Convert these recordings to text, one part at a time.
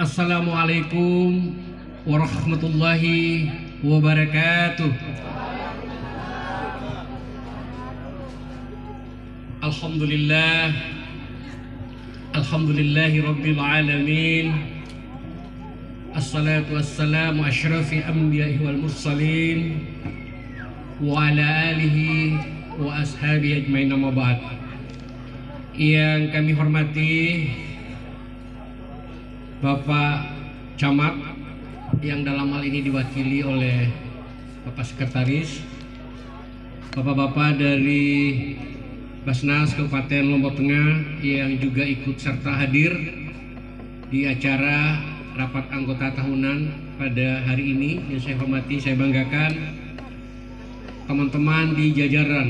Assalamualaikum warahmatullahi wabarakatuh. Alhamdulillah, alhamdulillahi rabbil alamin. Assalatu wassalamu asyrafil anbiya'i wal mursalin wa ala alihi wa ashabihi ajmain, amma ba'd. Yang kami hormati Bapak Camat yang dalam hal ini diwakili oleh Bapak Sekretaris, Bapak-bapak dari Basnas Kabupaten Lombok Tengah yang juga ikut serta hadir di acara rapat anggota tahunan pada hari ini. Yang saya hormati, saya banggakan teman-teman di jajaran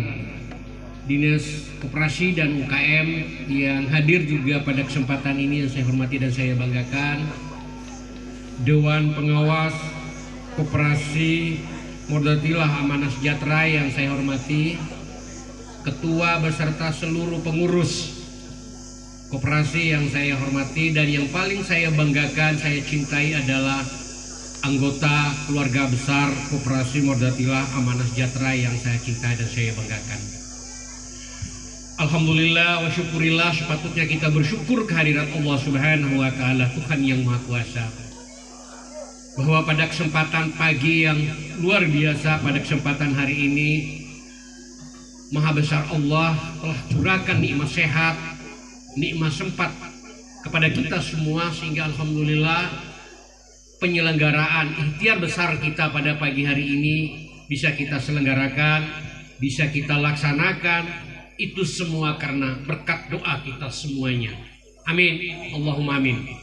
Dinas Koperasi dan UKM yang hadir juga pada kesempatan ini, yang saya hormati dan saya banggakan. Dewan Pengawas Koperasi Mordatilah Amanah Sejahtera yang saya hormati, Ketua beserta seluruh pengurus koperasi yang saya hormati, dan yang paling saya banggakan, saya cintai adalah anggota keluarga besar Koperasi Mordatilah Amanah Sejahtera yang saya cintai dan saya banggakan. Alhamdulillah wa syukurillah, sepatutnya kita bersyukur kehadirat Allah Subhanahu wa Ta'ala, Tuhan yang Maha Kuasa, bahwa pada kesempatan pagi yang luar biasa, pada kesempatan hari ini, Maha Besar Allah telah curahkan nikmat sehat, nikmat sempat kepada kita semua, sehingga alhamdulillah penyelenggaraan ikhtiar besar kita pada pagi hari ini bisa kita selenggarakan, bisa kita laksanakan. Itu semua karena berkat doa kita semuanya. Amin, Allahumma amin.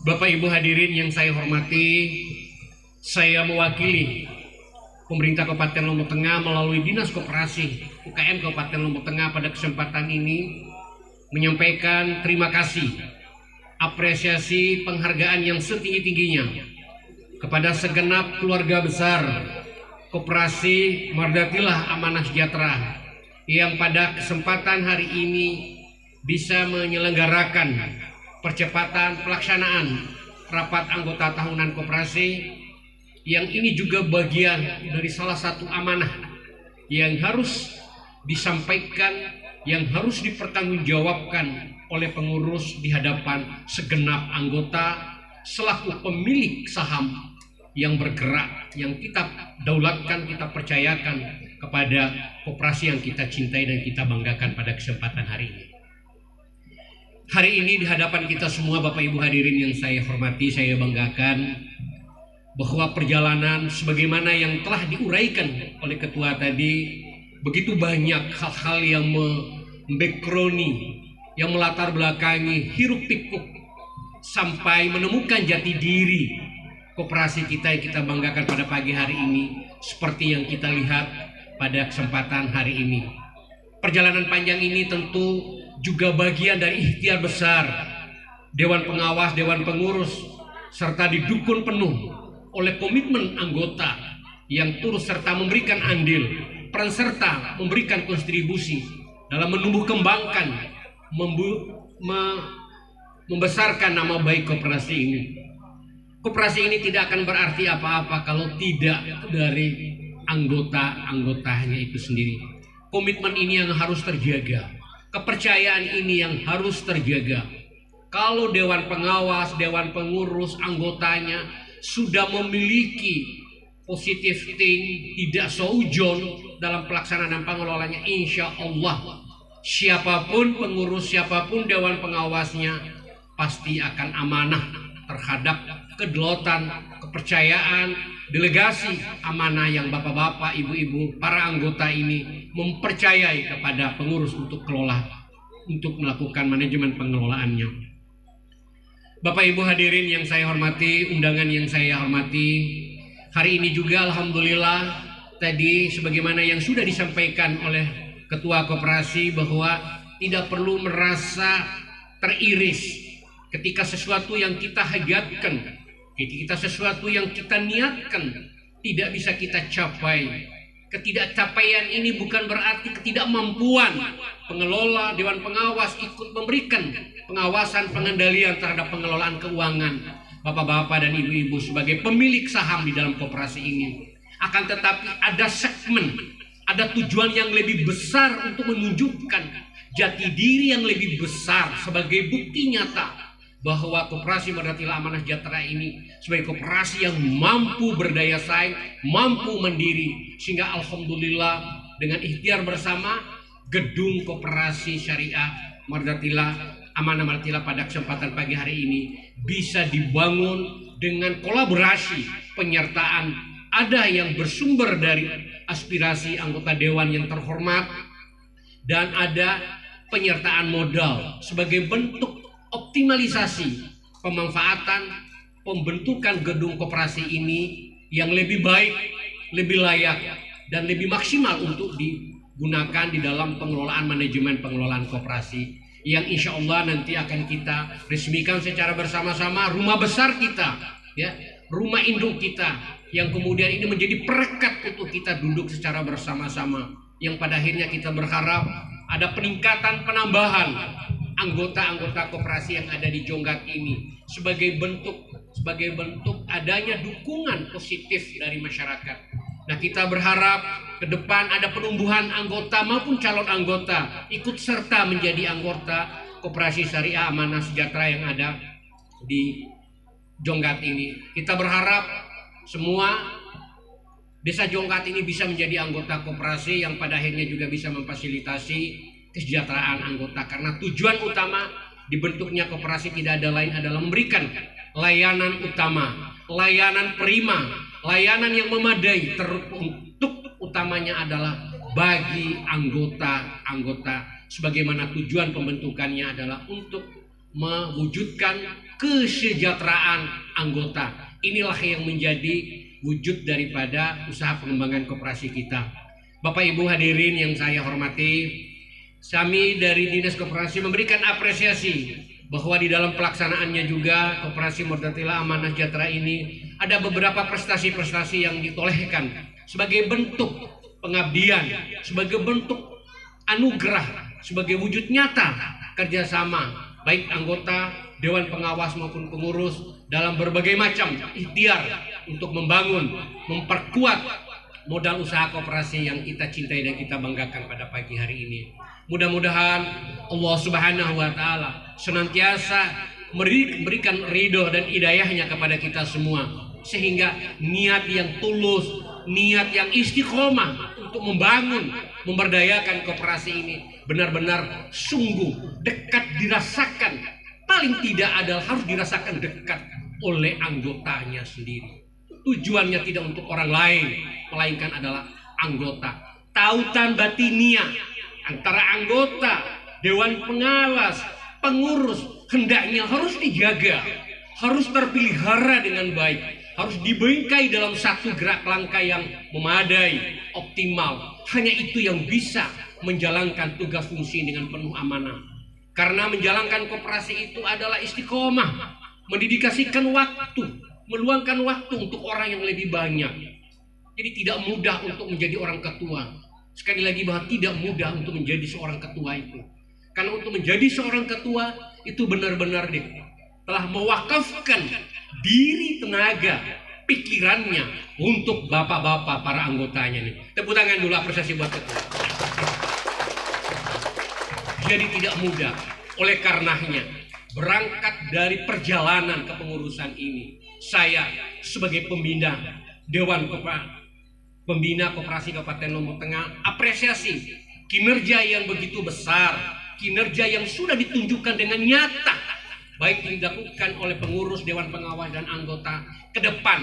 Bapak Ibu hadirin yang saya hormati, saya mewakili pemerintah Kabupaten Lombok Tengah melalui Dinas Koperasi UKM Kabupaten Lombok Tengah pada kesempatan ini menyampaikan terima kasih, apresiasi, penghargaan yang setinggi-tingginya kepada segenap keluarga besar Koperasi Mordatilah Amanah Sejahtera yang pada kesempatan hari ini bisa menyelenggarakan percepatan pelaksanaan rapat anggota tahunan koperasi, yang ini juga bagian dari salah satu amanah yang harus disampaikan, yang harus dipertanggungjawabkan oleh pengurus di hadapan segenap anggota selaku pemilik saham yang bergerak, yang kita daulatkan, kita percayakan kepada koperasi yang kita cintai dan kita banggakan pada kesempatan hari ini. Hari ini di hadapan kita semua, Bapak Ibu hadirin yang saya hormati, saya banggakan bahwa perjalanan sebagaimana yang telah diuraikan oleh ketua tadi, begitu banyak hal-hal yang membackgrouni, yang melatar belakangi hiruk pikuk sampai menemukan jati diri koperasi kita yang kita banggakan pada pagi hari ini, seperti yang kita lihat pada kesempatan hari ini. Perjalanan panjang ini tentu juga bagian dari ikhtiar besar Dewan Pengawas, Dewan Pengurus, serta didukung penuh oleh komitmen anggota yang turut serta memberikan andil, peran serta memberikan kontribusi dalam menumbuh kembangkan, membesarkan nama baik koperasi ini. Koperasi ini tidak akan berarti apa-apa kalau tidak dari anggota-anggotanya itu sendiri. Komitmen ini yang harus terjaga, kepercayaan ini yang harus terjaga. Kalau Dewan Pengawas, Dewan Pengurus, anggotanya sudah memiliki positive think, tidak seujon dalam pelaksanaan dan pengelolanya, insya Allah siapapun pengurus, siapapun Dewan Pengawasnya pasti akan amanah terhadap kedaulatan, kepercayaan, delegasi amanah yang bapak-bapak, ibu-ibu, para anggota ini mempercayai kepada pengurus untuk kelola, untuk melakukan manajemen pengelolaannya. Bapak Ibu hadirin yang saya hormati, undangan yang saya hormati, hari ini juga alhamdulillah tadi sebagaimana yang sudah disampaikan oleh Ketua Koperasi bahwa tidak perlu merasa teriris ketika sesuatu yang kita hajatkan, ketika sesuatu yang kita niatkan tidak bisa kita capai. Ketidakcapaian ini bukan berarti ketidakmampuan pengelola, Dewan Pengawas ikut memberikan pengawasan, pengendalian terhadap pengelolaan keuangan bapak-bapak dan ibu-ibu sebagai pemilik saham di dalam koperasi ini. Akan tetapi ada segmen, ada tujuan yang lebih besar untuk menunjukkan jati diri yang lebih besar sebagai bukti nyata bahwa Koperasi Mardatilah Amanah Sejahtera ini sebagai koperasi yang mampu berdaya saing, mampu mandiri, sehingga alhamdulillah dengan ikhtiar bersama gedung Koperasi Syariah Mardatilah Amanah Mardatilah pada kesempatan pagi hari ini bisa dibangun dengan kolaborasi penyertaan ada yang bersumber dari aspirasi anggota dewan yang terhormat dan ada penyertaan modal sebagai bentuk optimalisasi pemanfaatan pembentukan gedung koperasi ini yang lebih baik, lebih layak dan lebih maksimal untuk digunakan di dalam pengelolaan manajemen pengelolaan koperasi yang insya Allah nanti akan kita resmikan secara bersama-sama rumah besar kita, ya, rumah induk kita yang kemudian ini menjadi perekat untuk kita duduk secara bersama-sama yang pada akhirnya kita berharap ada peningkatan penambahan anggota-anggota koperasi yang ada di Jonggak ini sebagai bentuk adanya dukungan positif dari masyarakat. Nah, kita berharap ke depan ada penumbuhan anggota maupun calon anggota ikut serta menjadi anggota Koperasi Syariah Amanah Sejahtera yang ada di Jonggak ini. Kita berharap semua desa Jonggak ini bisa menjadi anggota koperasi yang pada akhirnya juga bisa memfasilitasi kesejahteraan anggota, karena tujuan utama dibentuknya koperasi tidak ada lain adalah memberikan layanan utama, layanan prima, layanan yang memadai untuk utamanya adalah bagi anggota-anggota, sebagaimana tujuan pembentukannya adalah untuk mewujudkan kesejahteraan anggota. Inilah yang menjadi wujud daripada usaha pengembangan koperasi kita. Bapak Ibu hadirin yang saya hormati, kami dari Dinas Koperasi memberikan apresiasi bahwa di dalam pelaksanaannya juga Koperasi Mardatilah Amanah Sejahtera ini ada beberapa prestasi-prestasi yang ditolehkan sebagai bentuk pengabdian, sebagai bentuk anugerah, sebagai wujud nyata kerjasama baik anggota Dewan Pengawas maupun pengurus dalam berbagai macam ikhtiar untuk membangun, memperkuat modal usaha koperasi yang kita cintai dan kita banggakan pada pagi hari ini. Mudah-mudahan Allah Subhanahu wa Ta'ala senantiasa memberikan ridho dan hidayahnya kepada kita semua, sehingga niat yang tulus, niat yang istiqomah untuk membangun, memberdayakan koperasi ini benar-benar sungguh dekat dirasakan, paling tidak adalah harus dirasakan dekat oleh anggotanya sendiri. Tujuannya tidak untuk orang lain, melainkan adalah anggota. Tautan batinia antara anggota, dewan pengawas, pengurus hendaknya harus dijaga, harus terpelihara dengan baik, harus dibingkai dalam satu gerak langkah yang memadai, optimal. Hanya itu yang bisa menjalankan tugas fungsi dengan penuh amanah. Karena menjalankan koperasi itu adalah istiqomah, mendedikasikan waktu, meluangkan waktu untuk orang yang lebih banyak. Jadi tidak mudah untuk menjadi orang ketua. Sekali lagi bahwa tidak mudah untuk menjadi seorang ketua itu. Karena untuk menjadi seorang ketua itu benar-benar telah mewakafkan diri, tenaga, pikirannya untuk bapak-bapak para anggotanya nih. Tepuk tangan dulu apresiasi buat ketua. Jadi tidak mudah. Oleh karenanya berangkat dari perjalanan kepengurusan ini, saya sebagai pembina Dewan Pembina Koperasi Kabupaten Lombok Tengah apresiasi kinerja yang begitu besar, kinerja yang sudah ditunjukkan dengan nyata, baik dilakukan oleh pengurus, dewan pengawas dan anggota. Ke depan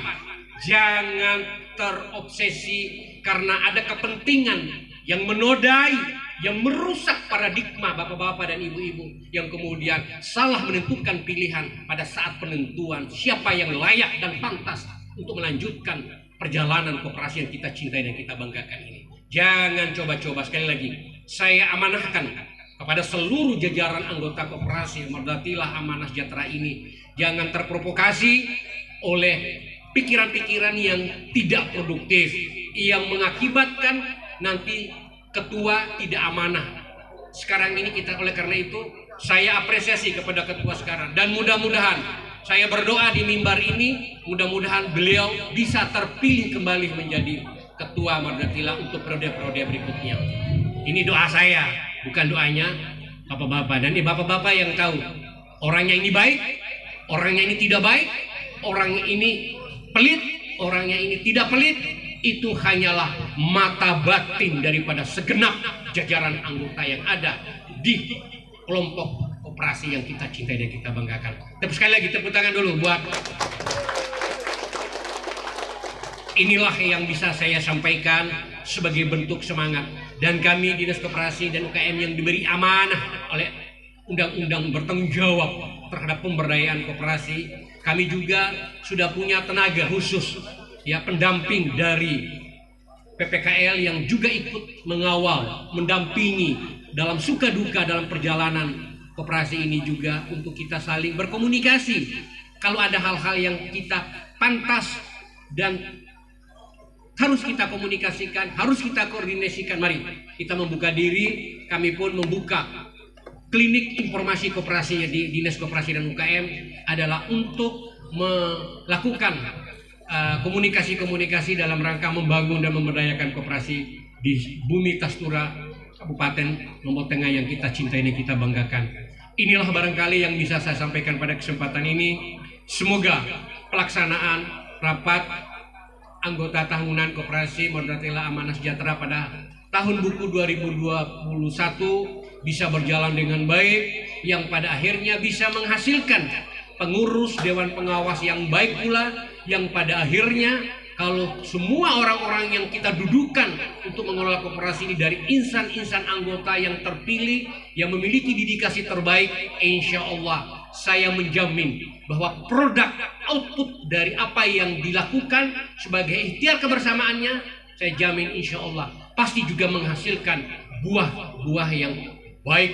jangan terobsesi karena ada kepentingan yang menodai, yang merusak paradigma bapak-bapak dan ibu-ibu, yang kemudian salah menentukan pilihan pada saat penentuan siapa yang layak dan pantas untuk melanjutkan perjalanan koperasi yang kita cintai dan kita banggakan ini. Jangan coba-coba, sekali lagi saya amanahkan kepada seluruh jajaran anggota Koperasi Mardatilah Amanah Sejahtera ini, jangan terprovokasi oleh pikiran-pikiran yang tidak produktif, yang mengakibatkan nanti ketua tidak amanah. Sekarang ini kita oleh karena itu Saya apresiasi kepada ketua sekarang, dan mudah-mudahan saya berdoa di mimbar ini, mudah-mudahan beliau bisa terpilih kembali menjadi ketua Mardatila untuk periode-periode berikutnya. Ini doa saya, bukan doanya bapak-bapak. Dan ini bapak-bapak yang tahu orangnya ini baik, orangnya ini tidak baik, orangnya ini pelit, orangnya ini tidak pelit. Itu hanyalah mata batin daripada segenap jajaran anggota yang ada di kelompok operasi yang kita cintai dan kita banggakan. Tapi sekali lagi tepuk tangan dulu buat. Inilah yang bisa saya sampaikan sebagai bentuk semangat. Dan kami Dinas Koperasi dan UKM yang diberi amanah oleh undang-undang bertanggung jawab terhadap pemberdayaan koperasi, kami juga sudah punya tenaga khusus, ya, pendamping dari PPKL yang juga ikut mengawal, mendampingi dalam suka duka dalam perjalanan koperasi ini juga, untuk kita saling berkomunikasi. Kalau ada hal-hal yang kita pantas dan harus kita komunikasikan, harus kita koordinasikan, mari kita membuka diri. Kami pun membuka klinik informasi koperasi di Dinas Koperasi dan UKM adalah untuk melakukan komunikasi-komunikasi dalam rangka membangun dan memberdayakan koperasi di bumi Tastura, Kabupaten Lombok Tengah yang kita cintai dan kita banggakan. Inilah barangkali yang bisa saya sampaikan pada kesempatan ini. Semoga pelaksanaan rapat anggota tahunan Koperasi Mardatila Amanah Sejahtera pada tahun buku 2021 bisa berjalan dengan baik, yang pada akhirnya bisa menghasilkan pengurus dewan pengawas yang baik pula, yang pada akhirnya kalau semua orang-orang yang kita dudukan untuk mengelola koperasi ini dari insan-insan anggota yang terpilih, yang memiliki dedikasi terbaik, insya Allah saya menjamin bahwa produk output dari apa yang dilakukan sebagai ikhtiar kebersamaannya, saya jamin insya Allah pasti juga menghasilkan buah-buah yang baik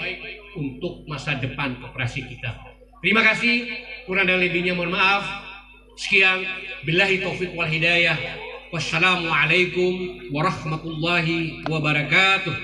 untuk masa depan koperasi kita. Terima kasih, kurang dan lebihnya mohon maaf. Sekian, billahi taufiq wal hidayah. Wassalamualaikum warahmatullahi wabarakatuh.